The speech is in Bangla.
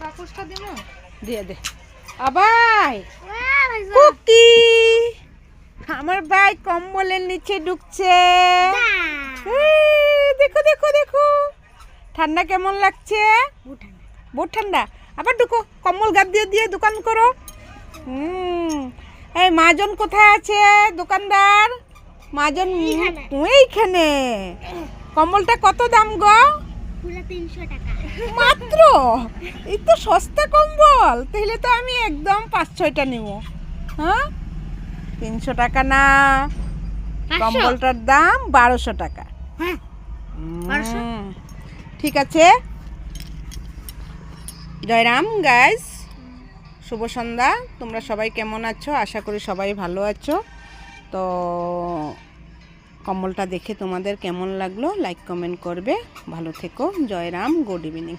কাগজটা দিমু দিয়ে দে আবাই কুকি আমার ভাই কম্বলের নিচে ঢুকছে দেখো দেখো দেখো ঠান্ডা কেমন লাগছে বহুত ঠান্ডা আবার ঢুকো কম্বল গাদ দিয়ে দিয়ে দোকান করো এই মাজন কোথায় আছে দোকানদার মাজন ওইখানে কম্বলটা কত দাম গো 300 টাকা মাত্র এই তো সস্তা কম্বল তাহলে তো আমি একদম 5-6টা নিব হ্যাঁ 300 টাকা না কম্বলটার দাম 1200 টাকা হ্যাঁ 1200 ঠিক আছে জয়রাম গাইস শুভ সন্ধ্যা তোমরা সবাই কেমন আছো আশা করি সবাই ভালো আছো তো কম্বলটা দেখে তোমাদের কেমন লাগলো লাইক কমেন্ট করবে ভালো থেকো জয়রাম গুড ইভিনিং